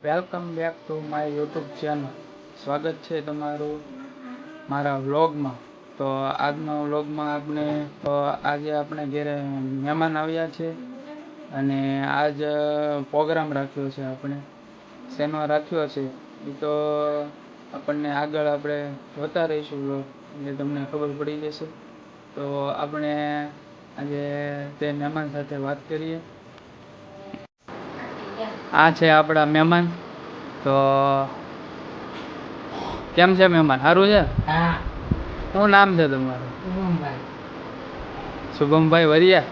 Welcome back to my YouTube channel. સ્વાગત છે તમારું મારા વ્લોગમાં. તો આજના વ્લોગમાં આજે આપણે ઘરે મહેમાન આવ્યા છે અને આજ પ્રોગ્રામ રાખ્યો છે. આપણે શેનો રાખ્યો છે એ તો આપણને આગળ આપણે જોતા રહીશું વ્લોગ, એટલે તમને ખબર પડી જશે. તો આપણે આજે તે મહેમાન સાથે વાત કરીએ. આ છે આપણા મહેમાન. તો કેમ છે મહેમાન? સારું છે? શું નામ છે તમારું? શુભમભાઈ વરિયા.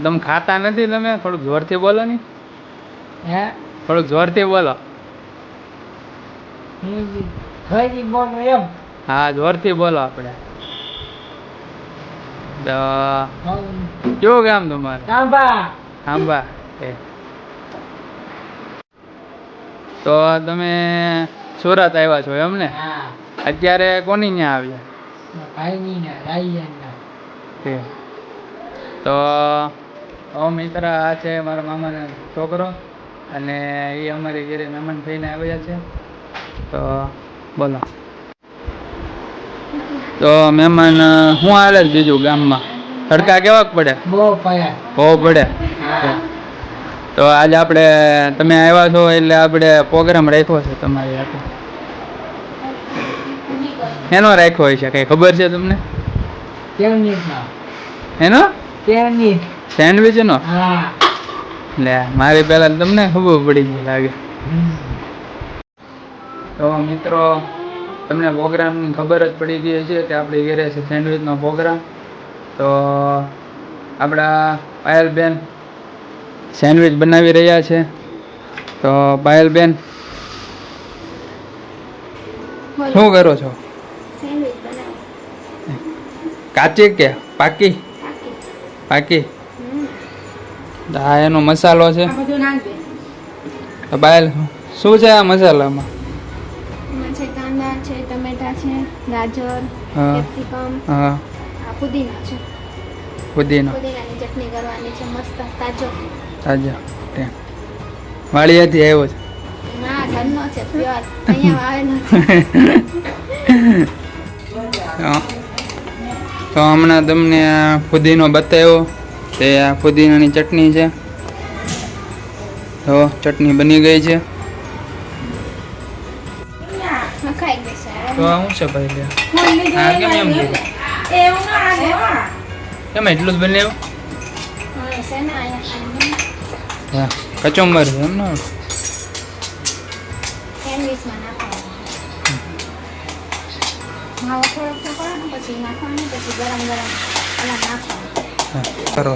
તમે ખાતા નથી, તમે થોડુંક જોરથી બોલો ને. થોડુંક જોરથી બોલો. હા, જોરથી બોલો. આપણે કેવું ગામ તમારે? આંબા. તો તમે સુરત આવ્યા છો એમ ને? અત્યારે કોની ત્યાં આવ્યા? તો મિત્ર, આ છે મારા મામાનો છોકરો અને એ અમારી ઘરે મહેમાન થઈને આવ્યા છે. તો બોલો. તો મહેમાન શું હાલે છે બીજું ગામમાં? તડકા કેવાક પડે? બહુ પડે. તો આજે તમે આવ્યા છો એટલે આપણે પ્રોગ્રામ રાખ્યો છે તમારી હાથે. એનો રાખ્યો હોય છે, કઈ ખબર છે તમને? એનો સેન્ડવિચ નો? લે, મારી પહેલા તમને ખબર પડી ગઈ લાગે. તો મિત્રો, તમને પ્રોગ્રામની ખબર જ પડી ગઈ છે કે આપણે ઘરે છે સેન્ડવિચનો પ્રોગ્રામ. તો આપણા પાયલબેન સેન્ડવિચ બનાવી રહ્યા છે. તો પાયલબેન, શું કરો છો? કાચી કે પાકી? પાકી. હા, એનો મસાલો છે. પાયલ, શું છે આ મસાલામાં? કાંદા છે, ટમેટા છે, ગાજર, કેપ્સિકમ, પુદીના છે. પુદીનાની ચટણી કરવાની છે, મસ્ત તાજો. વાળિયાથી આવ્યો છે? ના, ઘરનો છે, પ્યોર. અહીંયા આવેલો છે. તો હમણાં તમને પુદીનો બતાવ્યો. તે આ પુદીનાની ચટણી છે. તો ચટણી બની ગઈ છે. તો શું છે ભાઈ? હા, કેમ એમ કીધું? કેમ એટલું જ બનાવ્યું? હા, કચુંબર છે એમ ને? કરો.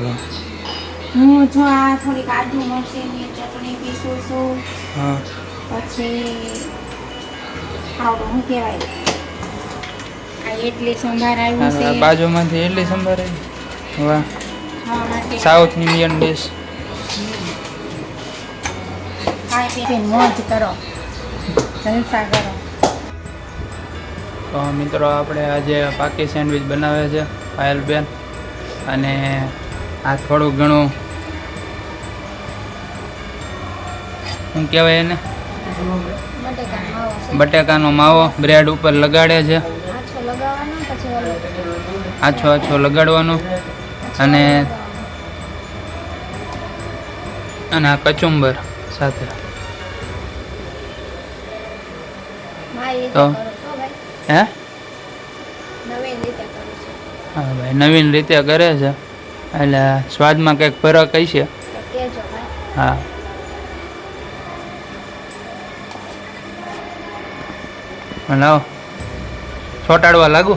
હું જો આ થોડીક આદુ મરચીની ચટણી પીસું છું. પછી આવડું શું કહેવાય, આ ઇડલી સંભાર આવ્યું છે. બાજુમાંથી ઇડલી સંભાર આવી. વાહ, સાઉથ ઇન્ડિયન ડિશ. મોજ કરો, જલસા કરો. તો મિત્રો, આપણે આજે પાકી સેન્ડવિચ બનાવે છે પાયલબેન. અને આ થોડું ઘણું શું કહેવાય એને, બટેકાનો માવો બ્રેડ ઉપર લગાડે છે. આછો લગાડવાનો. અને આ કચુંબર સાથે. તો હે, હા ભાઈ, નવીન રીતે કરે છે એટલે સ્વાદમાં કંઈક ફરક હશે. હા. લાવો, છોટાડવા લાગુ.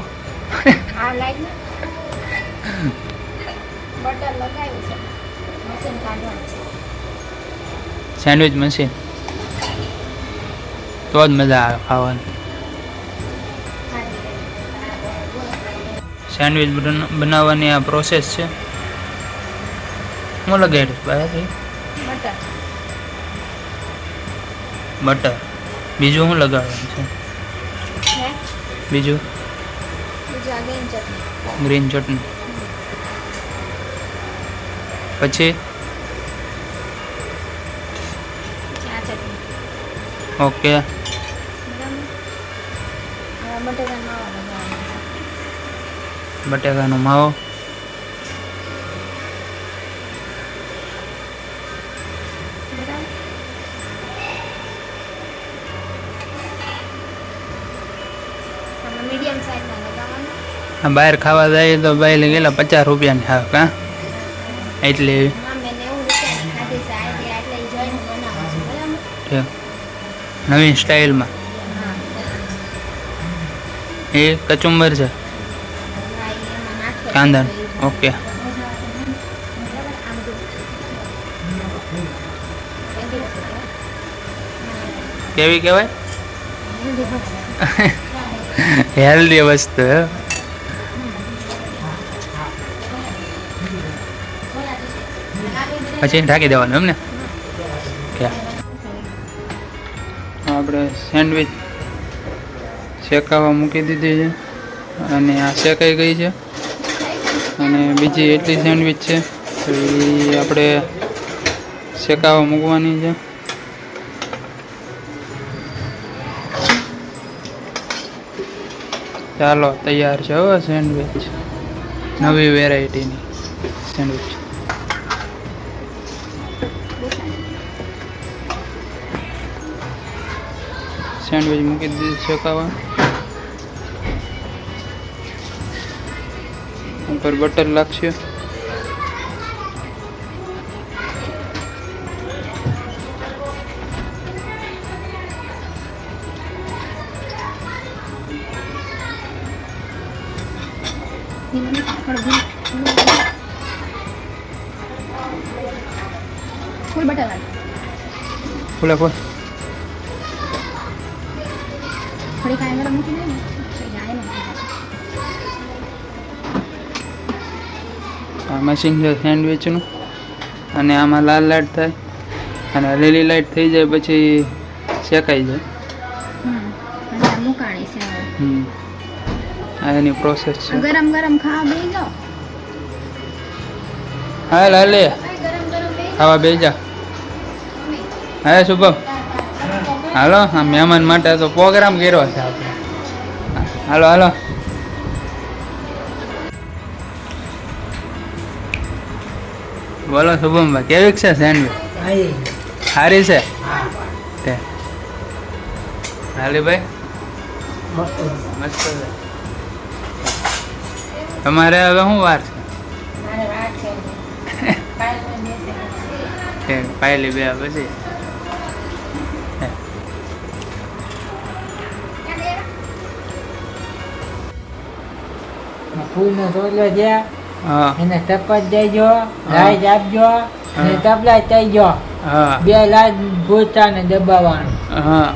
સેન્ડવિચ મશીન તો જ મજા આવે ખાવાની. સેન્ડવિચ બનાવવાની આ પ્રોસેસ છે. હું લગાડીશ ભાઈ? બટર. બીજું શું લગાડવાનું છે? બીજું ગ્રીન ચટણી. પછી ઓકે. બટેકાનો માવો. મીડિયમ સાઈઝના લગાવવાના. બહાર ખાવા જાય તો બાઈ ગયેલા 50 રૂપિયાની હાવ કા એટલે હા મેં એવું વિચારી ખાધી છે આઈડિયા એટલે ઈ જોઈને બનાવું છું બરાબર. નવીન સ્ટાઇલમાં હા એ કચુંબર છે હા ઈ એમાં નાખો કાંદા. ઓકે. કેવી કહેવાય? હેલ્ધી વસ્તુ હે. પછી ઢાંકી દેવાનું એમ ને? કે આપણે સેન્ડવિચ શેકાવા મૂકી દીધી છે અને આ શેકાઈ ગઈ છે અને બીજી એટલી સેન્ડવિચ છે તો એ આપણે શેકાવા મૂકવાની છે. ચાલો તૈયાર છે હવે સેન્ડવિચ, નવી વેરાયટીની સેન્ડવિચ. સેન્ડવિચ મૂકી દીધી શેકાવા. ઉપર બટર લાગશે. ફૂલ બટર ફૂલે ફૂલ થોડી કાંઈ ગરમ મૂકી દે ને જાણે આ મશીન છે સેન્ડવિચનું અને આમાં લાલ લાઈટ થાય અને લીલી લાઈટ થઈ જાય પછી શેકાઈ જાય. મુકાણી છે આ એની પ્રોસેસ છે. ગરમ ગરમ ખાવા બેસી જાઓ. હા લાલે ગરમ ગરમ બેસી ખાવા બે જા. હા શુભમ હાલો, આ મહેમાન માટે તો પ્રોગ્રામ કર્યો છે આપણે. હાલો હાલો. બોલો શુભમભાઈ, કેવી છે સેન્ડવિચ? સારી છે તે હાલીભાઈ? મસ્ત છે. તમારે હવે શું વાર મારે વાત છે છે? પાયલી બે પછી ફૂલનો સોલો છે હા એને ટપત દેજો, લાઈટ આપજો અને તબલા થઈ ગયો. હા 2 લાખ ભૂસા ને દબાવવાનું. હા